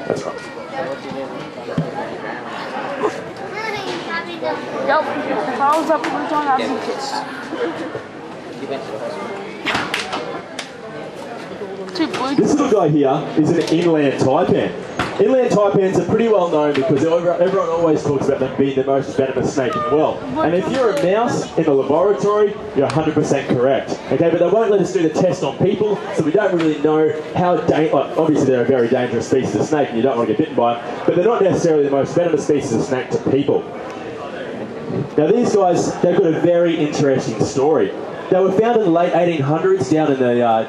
That's right. Yep, if I was up in the John, I'd be pissed. This little guy here is an inland taipan. Inland taipans are pretty well known because everyone always talks about them being the most venomous snake in the world. And if you're a mouse in the laboratory, you're 100% correct. Okay, but they won't let us do the test on people, so we don't really know how obviously they're a very dangerous species of snake and you don't want to get bitten by them, but they're not necessarily the most venomous species of snake to people. Now these guys, they've got a very interesting story. They were found in the late 1800s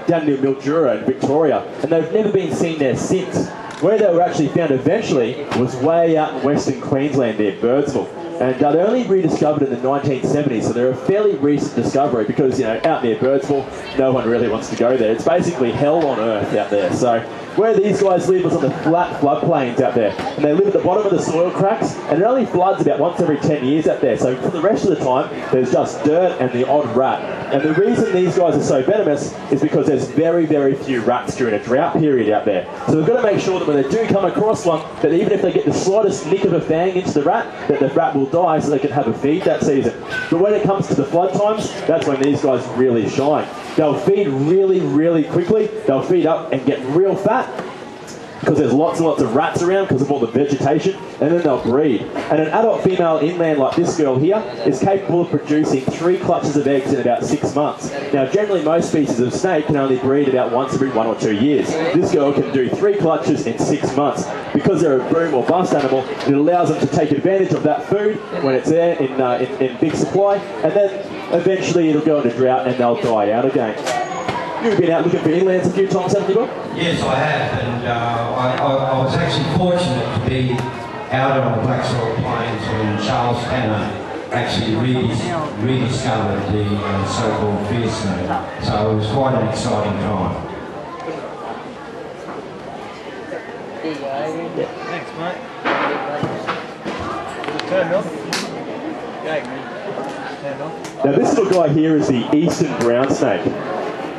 down near Mildura in Victoria, and they've never been seen there since. Where they were actually found eventually was way out in western Queensland near Birdsville. And they're only rediscovered in the 1970s, so they're a fairly recent discovery because, you know, out near Birdsville, no one really wants to go there. It's basically hell on earth out there. So where these guys live was on the flat floodplains out there. And they live at the bottom of the soil cracks, and it only floods about once every 10 years out there. So for the rest of the time, there's just dirt and the odd rat. And the reason these guys are so venomous is because there's very, very few rats during a drought period out there. So we've got to make sure that when they do come across one, that even if they get the slightest nick of a fang into the rat, that the rat will die so they can have a feed that season. But when it comes to the flood times, that's when these guys really shine. They'll feed really, really quickly. They'll feed up and get real fat because there's lots and lots of rats around because of all the vegetation, and then they'll breed. And an adult female inland like this girl here is capable of producing 3 clutches of eggs in about 6 months. Now generally most species of snake can only breed about once every 1 or 2 years. This girl can do 3 clutches in 6 months. Because they're a boom or bust animal, it allows them to take advantage of that food when it's there in big supply, and then eventually it'll go into drought and they'll die out again. You've been out looking for inlands a few times, haven't you, Bob? Yes, I have, and I was actually fortunate to be out on the Black Soil Plains when Charles Tanner actually rediscovered the so-called fear snake. So it was quite an exciting time. Thanks, mate. Turned off. Turned off. Now this little guy here is the eastern brown snake.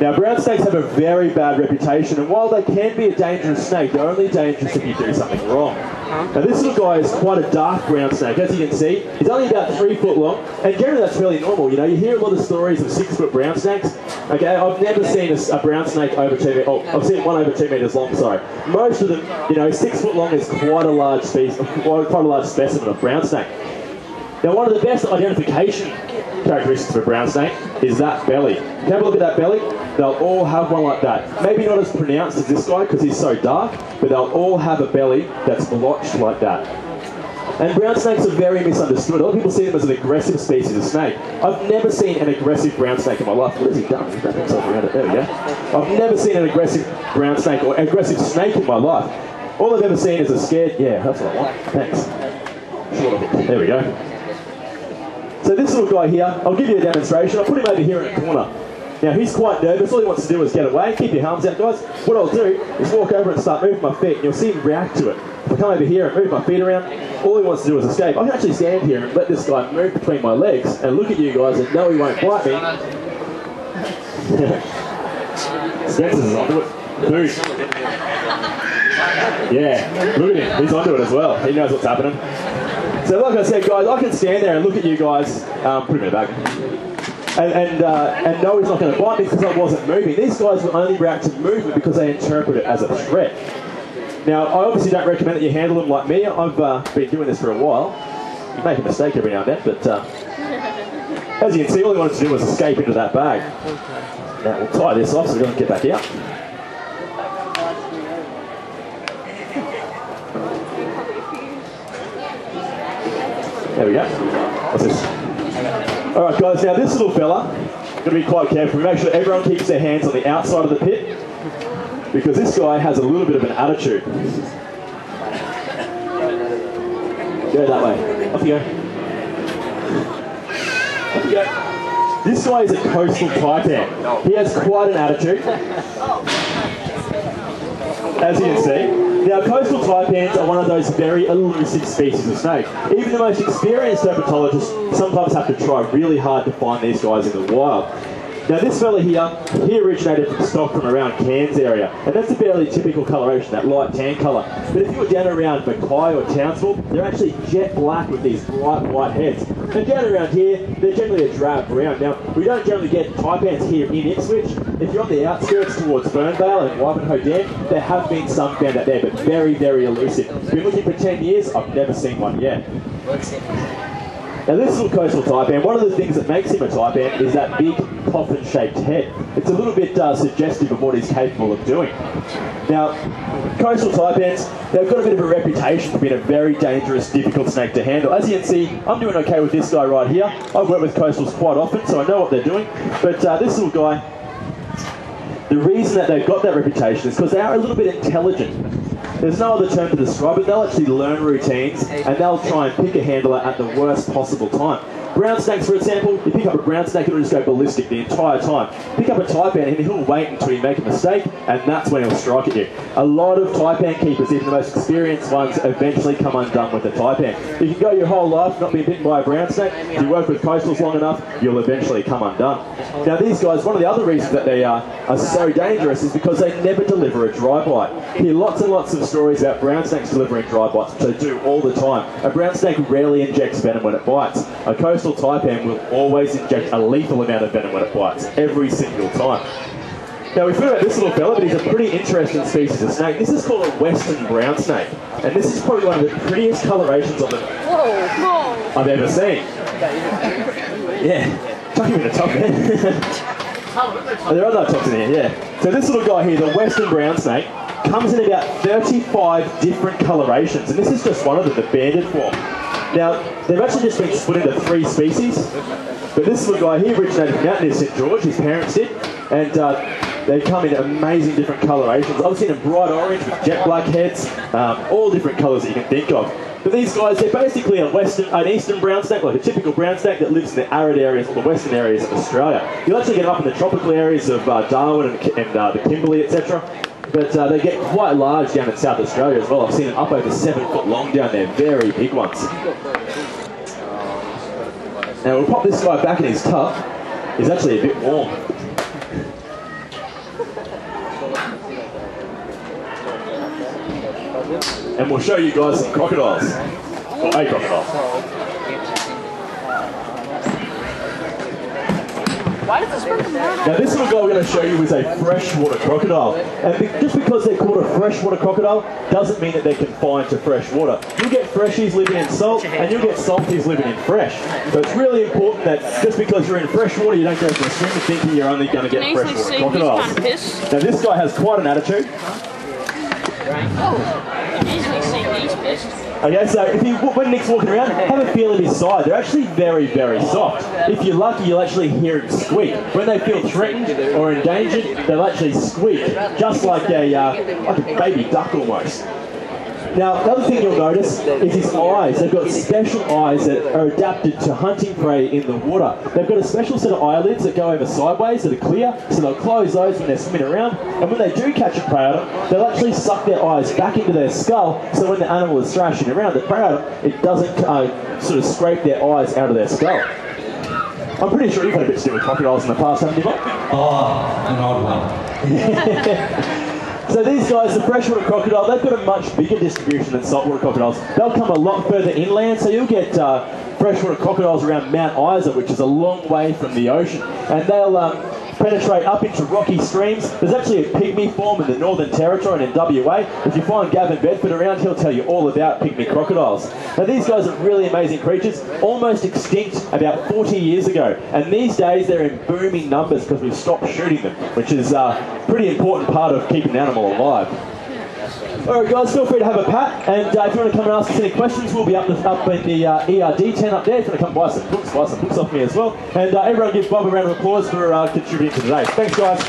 Now brown snakes have a very bad reputation, and while they can be a dangerous snake, they're only dangerous if you do something wrong. Now this little guy is quite a dark brown snake. As you can see, he's only about 3 foot long, and generally that's fairly normal. You know, you hear a lot of stories of 6 foot brown snakes. Okay, I've never seen a brown snake over 2 meters. Oh, I've seen one over 2 meters long. Sorry. Most of them, you know, 6 foot long is quite a large species, quite a large specimen of brown snake. Now, one of the best identification characteristics of a brown snake is that belly. If you have a look at that belly, they'll all have one like that. Maybe not as pronounced as this guy because he's so dark, but they'll all have a belly that's blotched like that. And brown snakes are very misunderstood. A lot of people see them as an aggressive species of snake. I've never seen an aggressive brown snake in my life. What has he done? He's wrapped himself around it. There we go. I've never seen an aggressive brown snake or aggressive snake in my life. All I've ever seen is a scared... Yeah, that's what I want. Thanks. There we go. So this little guy here, I'll give you a demonstration. I'll put him over here in a corner. Now he's quite nervous. All he wants to do is get away. Keep your arms out, guys. What I'll do is walk over and start moving my feet, and you'll see him react to it. If I come over here and move my feet around, all he wants to do is escape. I can actually stand here and let this guy move between my legs and look at you guys and know he won't bite me. Spencer's onto it. Boosh. Yeah, look at him. He's onto it as well. He knows what's happening. So like I said, guys, I can stand there and look at you guys, put him in the bag, and know he's not going to bite me because I wasn't moving. These guys will only react to movement because they interpret it as a threat. Now, I obviously don't recommend that you handle them like me. I've been doing this for a while. You make a mistake every now and then, but as you can see, all he wanted to do was escape into that bag. Now, we'll tie this off so we don't get back out. There we go. What's this? Alright guys, now this little fella, got to be quite careful. We make sure everyone keeps their hands on the outside of the pit because this guy has a little bit of an attitude. Go that way. Off you go. Off you go. This guy is a coastal taipan. He has quite an attitude. As you can see. Now, coastal taipans are one of those very elusive species of snake. Even the most experienced herpetologists sometimes have to try really hard to find these guys in the wild. Now this fella here, he originated from stock from around Cairns area, and that's a fairly typical coloration, that light tan colour. But if you were down around Mackay or Townsville, they're actually jet black with these bright white heads. And down around here, they're generally a drab brown. Now, we don't generally get taipans here in Ipswich. If you're on the outskirts towards Fernvale and Wivenhoe Dam, there have been some found out there, but very, very elusive. Been looking for 10 years, I've never seen one yet. Now this little coastal taipan, one of the things that makes him a taipan is that big coffin-shaped head. It's a little bit suggestive of what he's capable of doing. Now, coastal taipans, they've got a bit of a reputation for being a very dangerous, difficult snake to handle. As you can see, I'm doing okay with this guy right here. I've worked with coastals quite often, so I know what they're doing. But this little guy, the reason that they've got that reputation is because they are a little bit intelligent. There's no other term to describe it. They'll actually learn routines and they'll try and pick a handler at the worst possible time. Brown snakes, for example, you pick up a brown snake, it'll just go ballistic the entire time. Pick up a taipan and he'll wait until you make a mistake, and that's when he'll strike at you. A lot of taipan keepers, even the most experienced ones, eventually come undone with a taipan. You can go your whole life not being bitten by a brown snake. If you work with coastals long enough, you'll eventually come undone. Now these guys, one of the other reasons that they are so dangerous is because they never deliver a dry bite. You hear lots and lots of stories about brown snakes delivering dry bites, which they do all the time. A brown snake rarely injects venom when it bites. A coastal taipan will always inject a lethal amount of venom when it bites, every single time. Now we've heard about this little fella, but he's a pretty interesting species of snake. This is called a western brown snake, and this is probably one of the prettiest colorations of them I've ever seen. Yeah, chuck him in the top there. Oh, there are no tops in here, yeah. So this little guy here, the western brown snake, comes in about 35 different colorations, and this is just one of them, the banded form. Now, they've actually just been split into 3 species, but this little guy here originated from out near St George, his parents did, and they come in amazing different colorations. I've seen them bright orange with jet black heads, all different colours that you can think of. But these guys, they're basically an eastern brown snake, like a typical brown snake that lives in the arid areas or the western areas of Australia. You'll actually get them up in the tropical areas of Darwin and the Kimberley, etc. But they get quite large down in South Australia as well. I've seen them up over 7 foot long down there, very big ones. Now we'll pop this guy back in his tub. He's actually a bit warm. And we'll show you guys some crocodiles. Or a crocodile. Why does this work? Now this little guy we're going to show you is a freshwater crocodile. And just because they're called a freshwater crocodile doesn't mean that they're confined to fresh water. You'll get freshies living in salt and you'll get salties living in fresh. So it's really important that just because you're in fresh water you don't go to the swim thinking you're only going to get freshwater crocodiles. Kind of pissed. Now this guy has quite an attitude. Oh, easily see he's pissed. Okay, so when Nick's walking around, have a feel of his side. They're actually very, very soft. If you're lucky, you'll actually hear him squeak. When they feel threatened or endangered, they'll actually squeak, just like a baby duck almost. Now, the other thing you'll notice is his eyes. They've got special eyes that are adapted to hunting prey in the water. They've got a special set of eyelids that go over sideways that are clear, so they'll close those when they're swimming around. And when they do catch a predator, they'll actually suck their eyes back into their skull, so when the animal is thrashing around the predator, it doesn't sort of scrape their eyes out of their skull. I'm pretty sure you've had a bit to do with crocodiles in the past, haven't you, Bob? Oh, an odd one. So these guys, the freshwater crocodile, they've got a much bigger distribution than saltwater crocodiles. They'll come a lot further inland, so you'll get freshwater crocodiles around Mount Isa, which is a long way from the ocean. And they'll penetrate up into rocky streams. There's actually a pygmy form in the Northern Territory and in WA. If you find Gavin Bedford around, he'll tell you all about pygmy crocodiles. Now these guys are really amazing creatures, almost extinct about 40 years ago. And these days they're in booming numbers because we've stopped shooting them, which is a pretty important part of keeping an animal alive. Alright guys, feel free to have a pat, and if you want to come and ask us any questions, we'll be up in the ERD tent up there. If you want to come buy some books off me as well. And everyone give Bob a round of applause for contributing to today. Thanks guys.